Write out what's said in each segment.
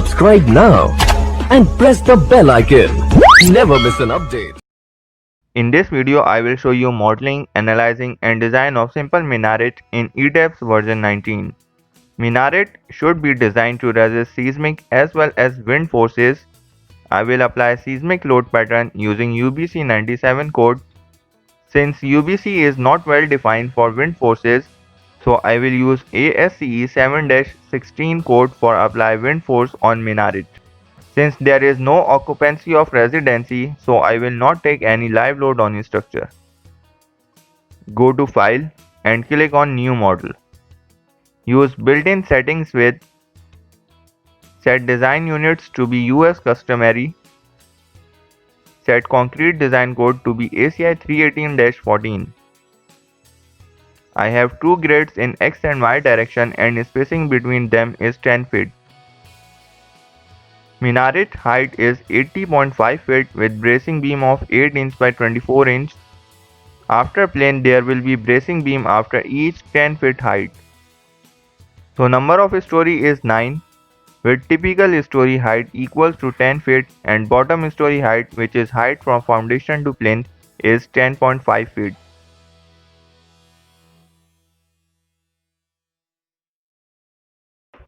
Subscribe now and press the bell icon. Never miss an update. In this video, I will show you modeling, analyzing and design of simple minaret in EDAPS version 19. Minaret should be designed to resist seismic as well as wind forces. I will apply seismic load pattern using UBC 97 code. Since UBC is not well defined for wind forces, so I will use ASCE 7-16 code for apply wind force on minaret. Since there is no occupancy of residency, so I will not take any live load on structure. Go to File and click on New Model. Use built-in settings with Set Design Units to be US customary. Set Concrete Design Code to be ACI 318-14. I have two grids in X and Y direction and spacing between them is 10 feet. Minaret height is 80.5 feet with bracing beam of 8 inch by 24 inch. After plane there will be bracing beam after each 10 feet height. So number of story is 9 with typical story height equals to 10 feet and bottom story height, which is height from foundation to plane, is 10.5 feet.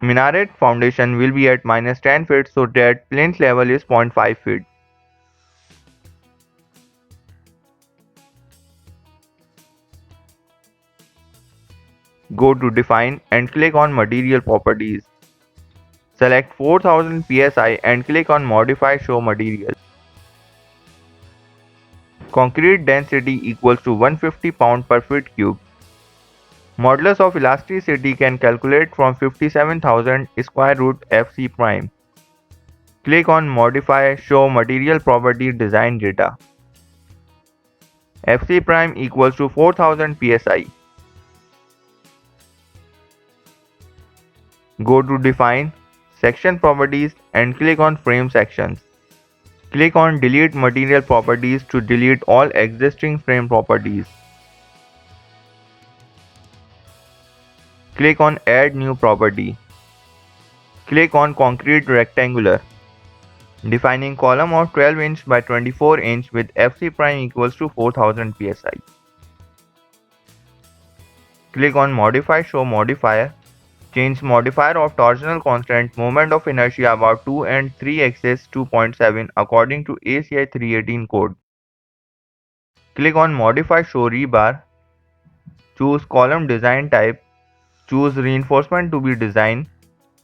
Minaret foundation will be at -10 feet, so that plane level is 0.5 feet. Go to Define and click on Material Properties. Select 4000 psi and click on Modify Show Material. Concrete density equals to 150 pound per foot cube. Modulus of elasticity can calculate from 57,000 square root Fc prime. Click on Modify Show Material Property Design Data. Fc prime equals to 4000 psi. Go to Define, Section Properties and click on Frame Sections. Click on Delete Material Properties to delete all existing frame properties. Click on Add New Property. Click on Concrete Rectangular. Defining column of 12 inch by 24 inch with Fc prime equals to 4000 psi. Click on Modify Show Modifier. Change modifier of torsional constant moment of inertia about 2 and 3 axis 2.7 according to ACI 318 code. Click on Modify Show Rebar. Choose column design type. Choose reinforcement to be designed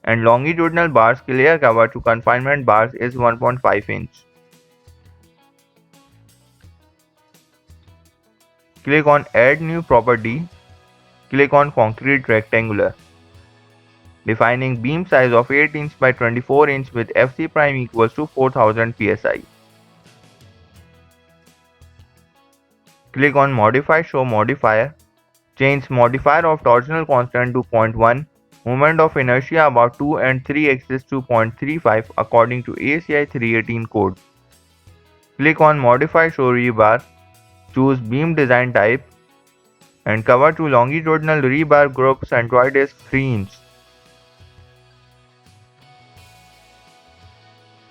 and longitudinal bars clear cover to confinement bars is 1.5 inch. Click on Add New Property. Click on Concrete Rectangular. Defining beam size of 8 inch by 24 inch with Fc prime equals to 4000 psi. Click on Modify Show Modifier. Change modifier of torsional constant to 0.1, moment of inertia about 2 and 3 axis to 0.35 according to ACI 318 code. Click on Modify Show Rebar. Choose beam design type and cover to longitudinal rebar group centroid is 3 inch.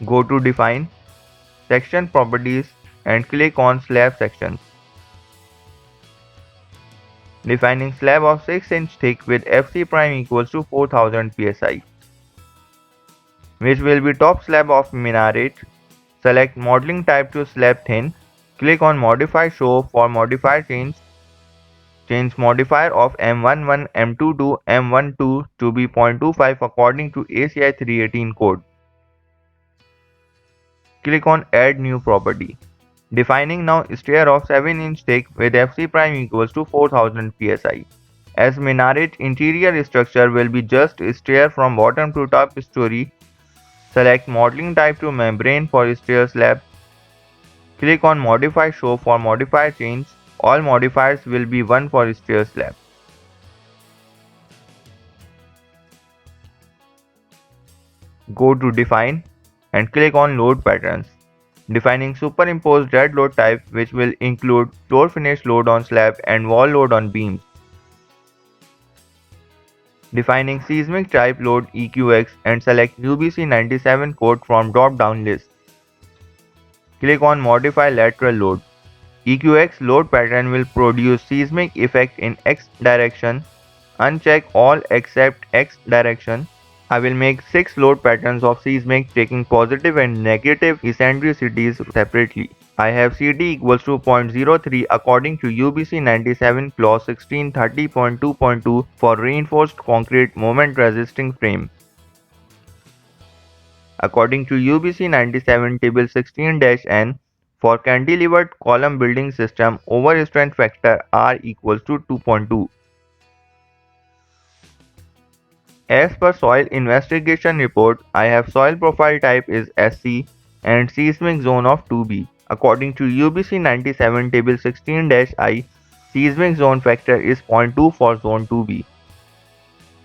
Go to Define, Section Properties and click on Slab Sections. Defining slab of 6 inch thick with Fc prime equals to 4000 psi, which will be top slab of minaret. Select modeling type to slab thin. Click on Modify Show for modifier change. Change modifier of M11, M22 to M12 to be 0.25 according to ACI 318 code. Click on Add New Property. Defining now stair of 7 inch thick with Fc prime equals to 4000 psi. As minaret interior structure will be just stair from bottom to top story, select modeling type to membrane for stair slab. Click on Modify Show for modifier change. All modifiers will be 1 for stair slab. Go to Define and click on Load Patterns. Defining superimposed dead load type, which will include floor finish load on slab and wall load on beams. Defining seismic type load EQX and select UBC 97 code from drop-down list. Click on Modify Lateral Load. EQX load pattern will produce seismic effect in X direction. Uncheck all except X direction. I will make 6 load patterns of seismic taking positive and negative eccentricities separately. I have CD equals to 0.03 according to UBC 97 clause 1630.2.2 for reinforced concrete moment resisting frame. According to UBC 97 table 16-N, for cantilevered column building system overstrength factor R equals to 2.2. As per soil investigation report, I have soil profile type is SC and seismic zone of 2B. According to UBC 97 table 16-I, seismic zone factor is 0.2 for zone 2B.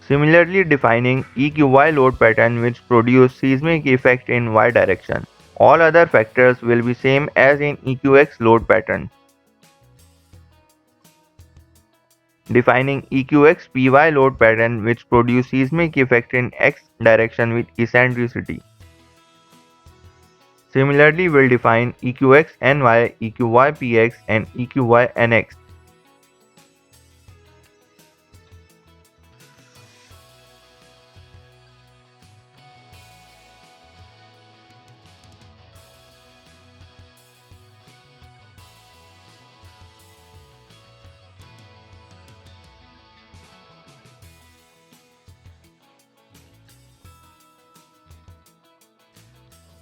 Similarly defining EQY load pattern which produce seismic effect in Y direction. All other factors will be same as in EQX load pattern. Defining EQX PY load pattern which produce seismic effect in X direction with eccentricity. Similarly, we'll define EQX NY, EQY PX and EQY NX.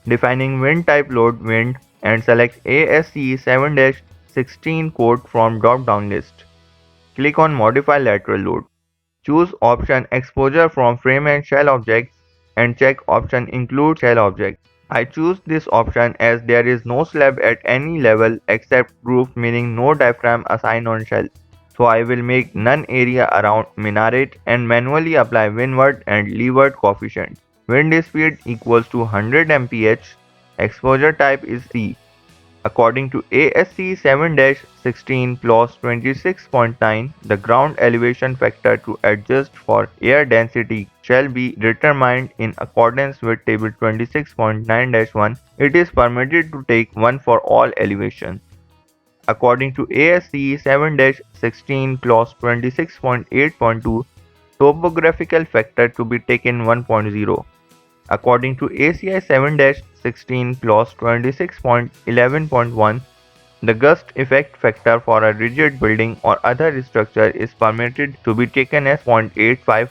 Defining wind type load wind and select ASCE 7-16 code from drop down list. Click on Modify Lateral Load. Choose option Exposure from Frame and Shell Objects and check option Include Shell Object. I choose this option as there is no slab at any level except roof, meaning no diaphragm assigned on shell. So I will make none area around minaret and manually apply windward and leeward coefficients. Wind speed equals to 100 mph. Exposure type is C. According to ASCE 7-16 clause 26.9, the ground elevation factor to adjust for air density shall be determined in accordance with table 26.9-1. It is permitted to take 1 for all elevations. According to ASCE 7-16 clause 26.8.2, topographical factor to be taken 1.0. According to ACI 7-16 clause 26.11.1, the gust effect factor for a rigid building or other structure is permitted to be taken as 0.85.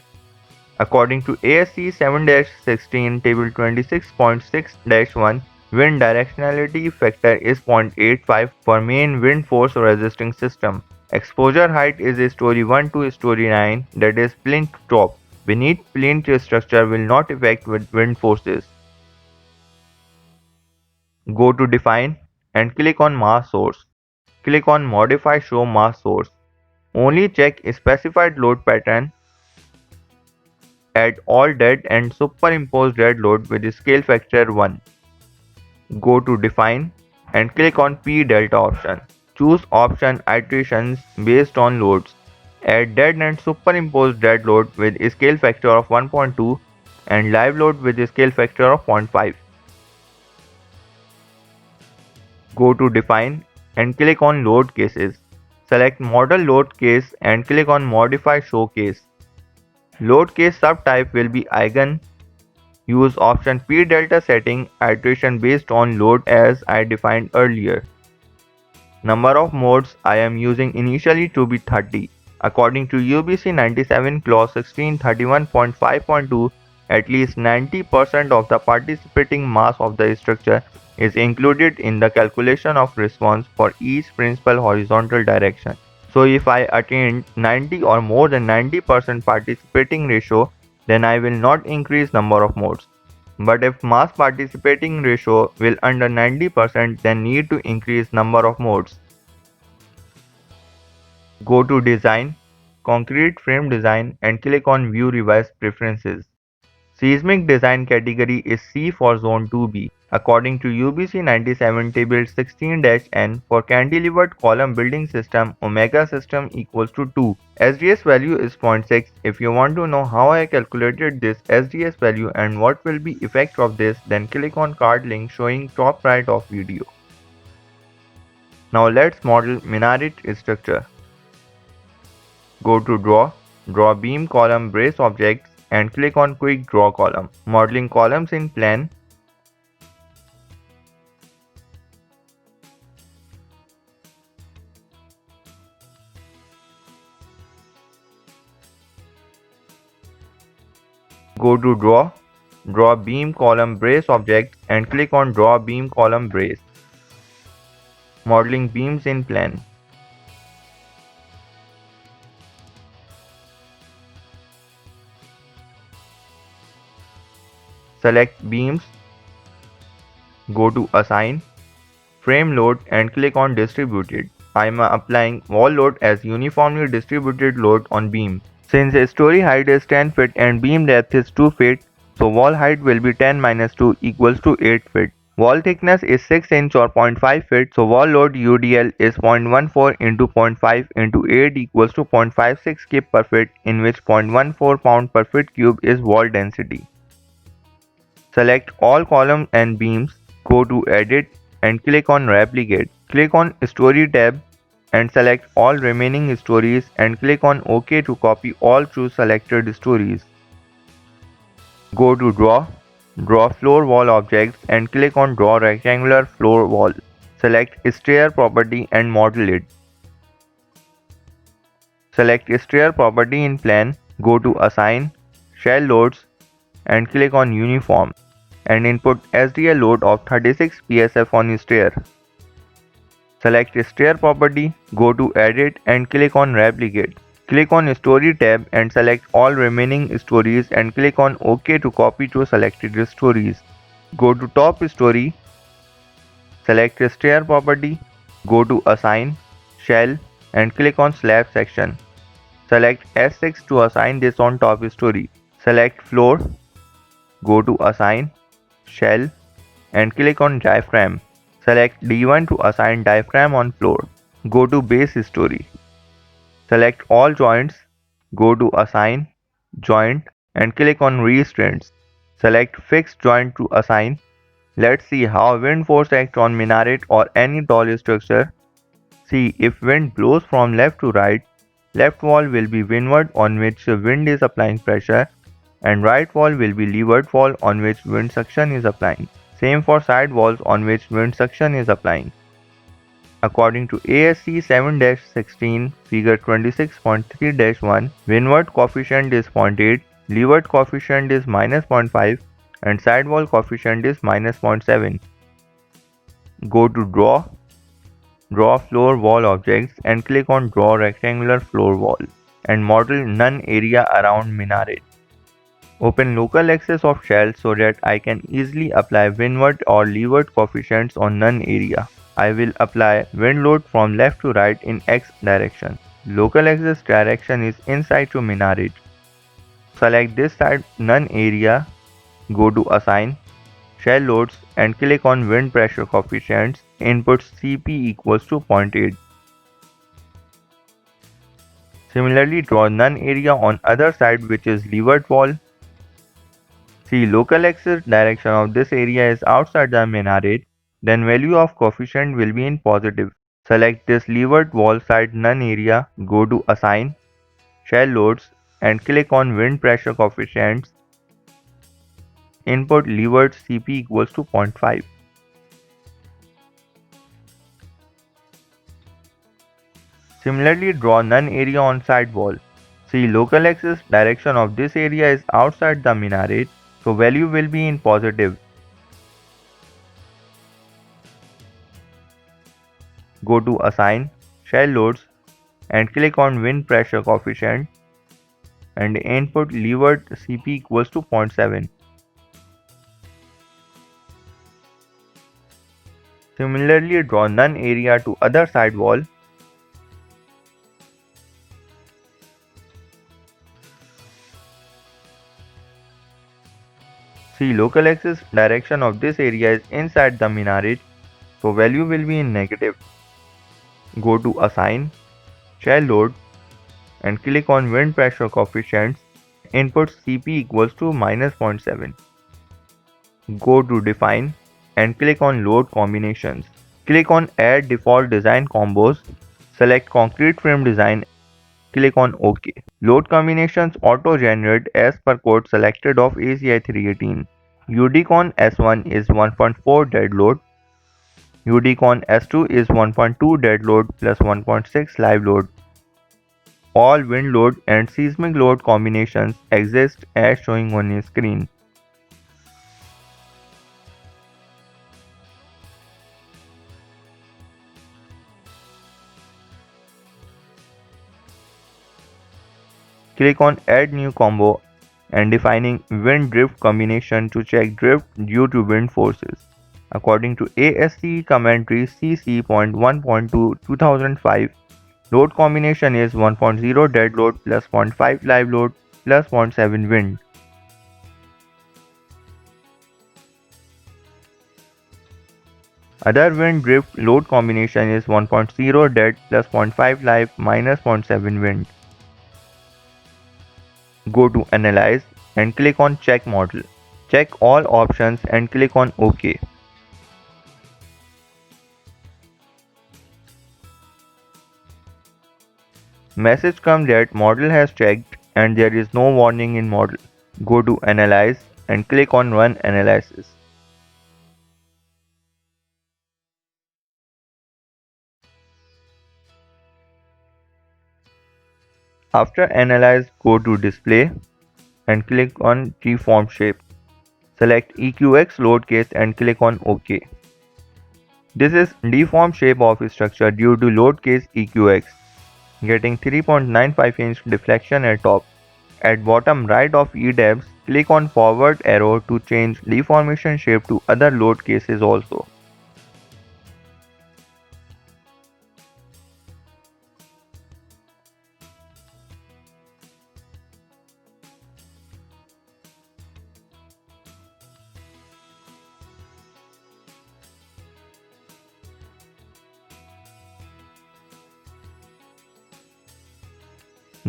According to ASCE 7-16 table 26.6-1, wind directionality factor is 0.85 for main wind force resisting system. Exposure height is story 1 to story 9, that is plinth top. Beneath plinth structure will not affect with wind forces. Go to Define and click on Mass Source. Click on Modify Show Mass Source. Only check Specified Load Pattern. Add all dead and superimpose dead load with scale factor 1. Go to Define and click on P Delta option. Choose option Iterations based on loads. Add dead and superimpose dead load with a scale factor of 1.2 and live load with a scale factor of 0.5. Go to Define and click on Load Cases. Select Model Load Case and click on Modify Show Case. Load case subtype will be Eigen. Use option P Delta setting iteration based on load as I defined earlier. Number of modes I am using initially to be 30. According to UBC 97 clause 1631.5.2, at least 90% of the participating mass of the structure is included in the calculation of response for each principal horizontal direction. So if I attain 90 or more than 90% participating ratio, then I will not increase number of modes. But if mass participating ratio will under 90%, then need to increase number of modes. Go to Design, Concrete Frame Design and click on View Revised Preferences. Seismic Design category is C for Zone 2B. According to UBC 97 table 16-N, for cantilevered column building system, omega system equals to 2. SDS value is 0.6. If you want to know how I calculated this SDS value and what will be effect of this, then click on card link showing top right of video. Now let's model minaret structure. Go to draw beam column brace objects and click on quick draw column. Modeling columns in plan. Go to draw beam column brace objects and click on draw beam column brace. Modeling beams in plan. Select beams. Go to assign, frame load and click on distributed. I am applying wall load as uniformly distributed load on beam. Since story height is 10 feet and beam depth is 2 feet, so wall height will be 10 minus 2 equals to 8 feet. Wall thickness is 6 inch or 0.5 feet, so wall load UDL is 0.14 into 0.5 into 8 equals to 0.56 kip per feet, in which 0.14 pound per feet cube is wall density. Select all columns and beams, go to edit and click on replicate. Click on story tab and select all remaining stories and click on OK to copy all through selected stories. Go to draw floor wall objects and click on draw rectangular floor wall. Select stair property and model it. Select stair property in plan, go to assign, shell loads and click on uniform and input SDL load of 36 psf on stair. Select stair property, go to edit and click on replicate. Click on story tab and select all remaining stories and click on OK to copy to selected stories. Go to top story, select stair property, go to assign, shell and click on slab section. Select S6 to assign this on top story. Select floor, go to assign, shell and click on diaphragm. Select D1 to assign diaphragm on floor. Go to base story. Select all joints, go to assign, joint and click on restraints. Select fixed joint to assign. Let's see how wind force acts on minaret or any tall structure. See, if wind blows from left to right, left wall will be windward on which wind is applying pressure and right wall will be leeward wall on which wind suction is applying. Same for side walls on which wind suction is applying. According to ASC 7-16 figure 26.3-1, windward coefficient is 0.8, leeward coefficient is -0.5 and side wall coefficient is -0.7. Go to draw floor wall objects and click on draw rectangular floor wall and model none area around minaret. Open local axis of shell so that I can easily apply windward or leeward coefficients on none area. I will apply wind load from left to right in X direction. Local axis direction is inside to minaret. Select this side none area, go to assign, shell loads and click on wind pressure coefficients. Input Cp equals to 0.8. Similarly, draw none area on other side which is leeward wall. See, local axis direction of this area is outside the minaret, then value of coefficient will be in positive. Select this leeward wall side none area, go to assign, shell loads and click on wind pressure coefficients. Input leeward Cp equals to 0.5. Similarly, draw none area on side wall. See, local axis direction of this area is outside the minaret, so value will be in positive. Go to assign, shell loads and click on wind pressure coefficient and input leeward Cp equals to 0.7. Similarly, draw none area to other side wall. See, local axis direction of this area is inside the minaret, so value will be in negative. Go to Assign, Child Load and click on Wind Pressure Coefficients. Input Cp equals to -0.7. Go to Define and click on Load Combinations. Click on Add Default Design Combos. Select Concrete Frame Design. Click on OK. Load combinations auto-generate as per code selected of ACI 318. UDCon S1 is 1.4 dead load. UDCon S2 is 1.2 dead load plus 1.6 live load. All wind load and seismic load combinations exist as showing on your screen. Click on Add New Combo and defining Wind Drift combination to check drift due to wind forces. According to ASCE commentary CC.1.2 2005, load combination is 1.0 dead load plus 0.5 live load plus 0.7 wind. Other wind drift load combination is 1.0 dead plus 0.5 live minus 0.7 wind. Go to Analyze and click on Check Model. Check all options and click on OK. Message comes that model has checked and there is no warning in model. Go to Analyze and click on Run Analysis. After Analyze, go to Display and click on Treeform Shape. Select EQX load case and click on OK. This is deformed shape of structure due to load case EQX, getting 3.95 inch deflection at top. At bottom right of EDABS, click on forward arrow to change deformation shape to other load cases also.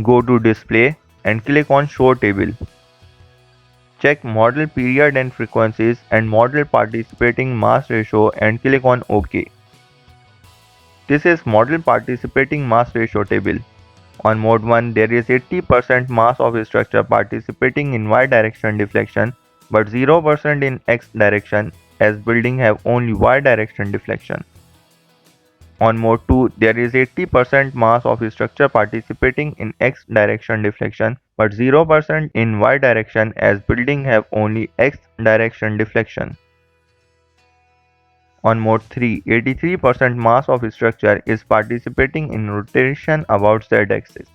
Go to Display and click on Show Table. Check Model Period and Frequencies and Model Participating Mass Ratio and click on OK. This is Model Participating Mass Ratio table. On Mode 1, there is 80% mass of structure participating in Y direction deflection but 0% in X direction as building have only Y direction deflection. On Mode 2, there is 80% mass of structure participating in X direction deflection but 0% in Y direction as building have only X direction deflection. On Mode 3, 83% mass of structure is participating in rotation about Z axis.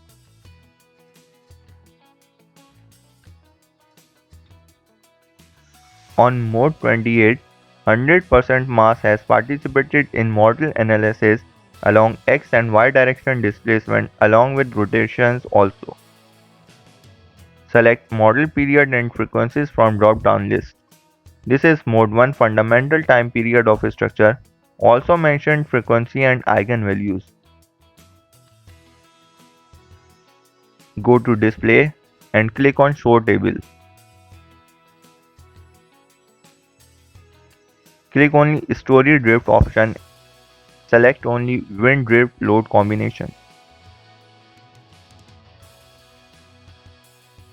On Mode 28, 100% mass has participated in model analysis along X and Y direction displacement along with rotations also. Select Model Period and Frequencies from drop-down list. This is Mode 1 fundamental time period of a structure, also mentioned frequency and eigenvalues. Go to Display and click on Show Table. Click only Story Drift option. Select only Wind Drift Load combination.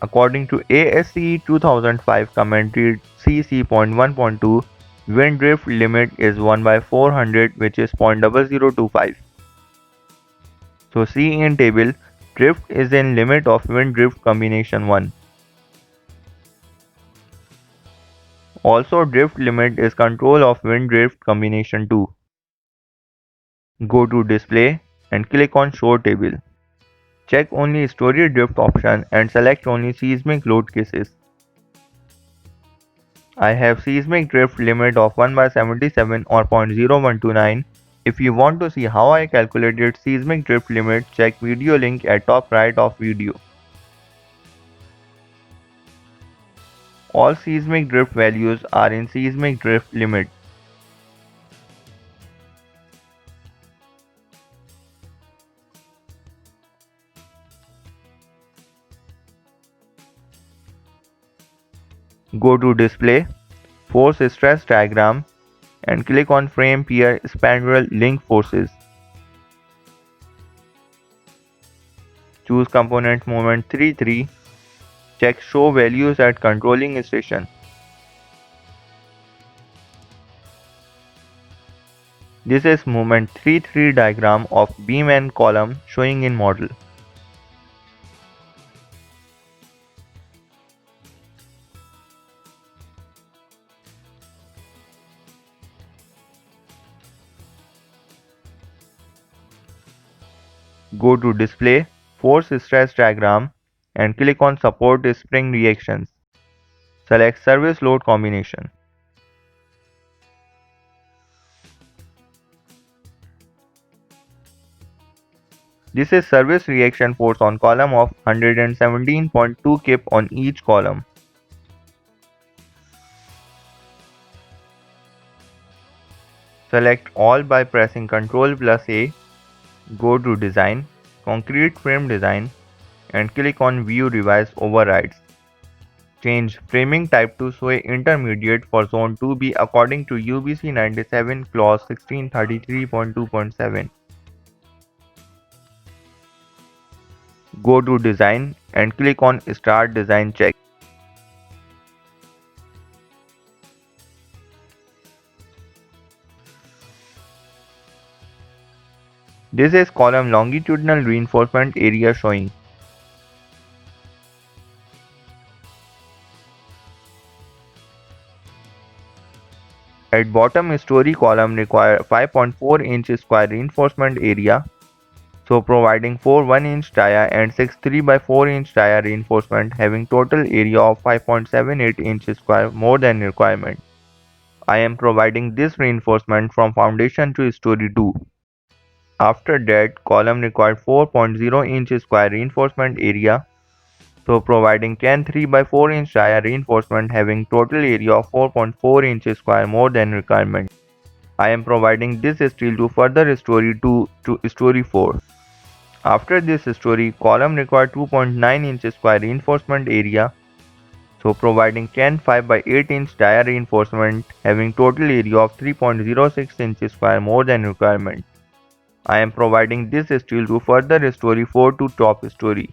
According to ASCE 2005 commentary CC.1.2, wind drift limit is 1/400 which is 0.0025. So see in table, drift is in limit of wind drift combination 1. Also drift limit is control of wind drift combination 2. Go to Display and click on Show Table. Check only Story Drift option and select only seismic load cases. I have seismic drift limit of 1/77 or 0.0129. If you want to see how I calculated seismic drift limit, check video link at top right of video. All seismic drift values are in seismic drift limit. Go to Display, Force Stress Diagram and click on Frame Pier Spandrel Link Forces. Choose component moment 33. Check Show Values at Controlling Station. This is moment 33 diagram of beam and column showing in model. Go to Display, Force Stress Diagram and click on Support Spring Reactions. Select Service Load Combination. This is service reaction force on column of 117.2 kip on each column. Select all by pressing Ctrl plus A. Go to Design, Concrete Frame Design and click on View Revise Overrides. Change framing type to SOE Intermediate for Zone 2B according to UBC 97 Clause 1633.2.7. Go to Design and click on Start Design Check. This is column longitudinal reinforcement area showing. At bottom story column require 5.4 inch square reinforcement area, so providing 4 1-inch dia and 6 3 by 4 inch dia reinforcement having total area of 5.78 inch square more than requirement. I am providing this reinforcement from foundation to story 2. After that, column required 4.0 inch square reinforcement area, so providing 10 3 by 4 inch dia reinforcement having total area of 4.4 inch square more than requirement. I am providing this steel to further story 2 to story 4. After this story, column required 2.9 inch square reinforcement area, so providing 10 5 by 8 inch dia reinforcement having total area of 3.06 inch square more than requirement. I am providing this steel to further story 4 to top story.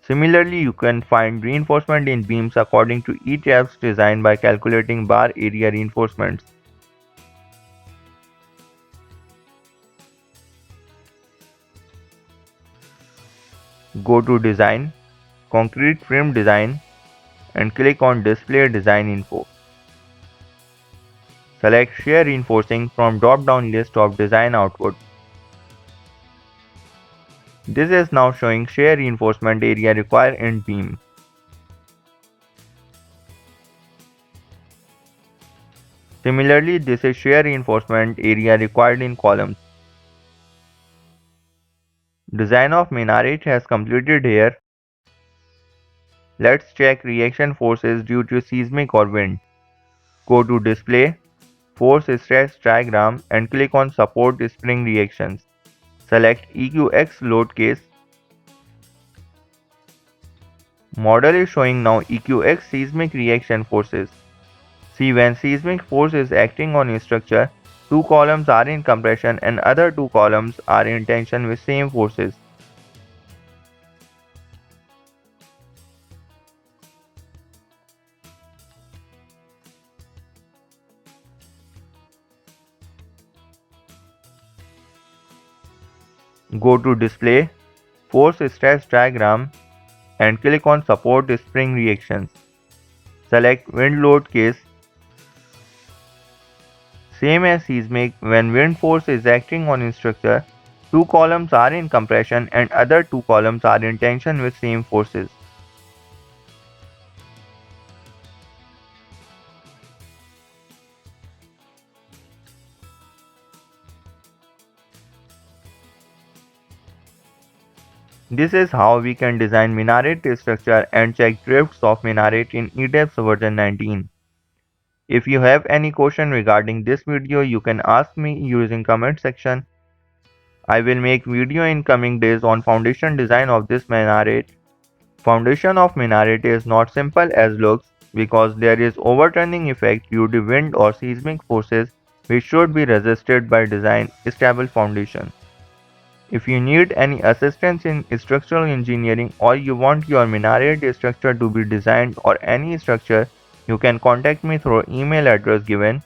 Similarly, you can find reinforcement in beams according to ETABS design by calculating bar area reinforcements. Go to Design, Concrete Frame Design and click on Display Design Info. Select Shear Reinforcing from drop-down list of design output. This is now showing shear reinforcement area required in beam. Similarly, this is shear reinforcement area required in columns. Design of minaret has completed here. Let's check reaction forces due to seismic or wind. Go to Display, Force Stress Diagram and click on Support Spring Reactions. Select EQX load case. Model is showing now EQX seismic reaction forces. See, when seismic force is acting on a structure, two columns are in compression and other two columns are in tension with same forces. Go to Display, Force Stress Diagram and click on Support Spring Reactions. Select Wind Load Case. Same as seismic, when wind force is acting on a structure, two columns are in compression and other two columns are in tension with same forces. This is how we can design minaret structure and check drifts of minaret in EDEPS version 19. If you have any question regarding this video, you can ask me using comment section. I will make video in coming days on foundation design of this minaret. Foundation of minaret is not simple as looks because there is overturning effect due to wind or seismic forces which should be resisted by design stable foundation. If you need any assistance in structural engineering or you want your minaret structure to be designed or any structure, you can contact me through email address given.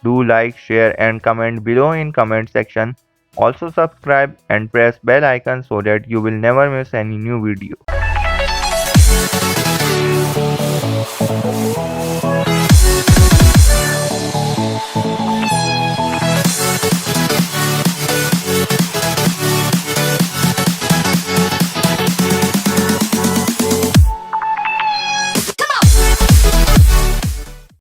Do like, share and comment below in comment section. Also subscribe and press bell icon so that you will never miss any new video.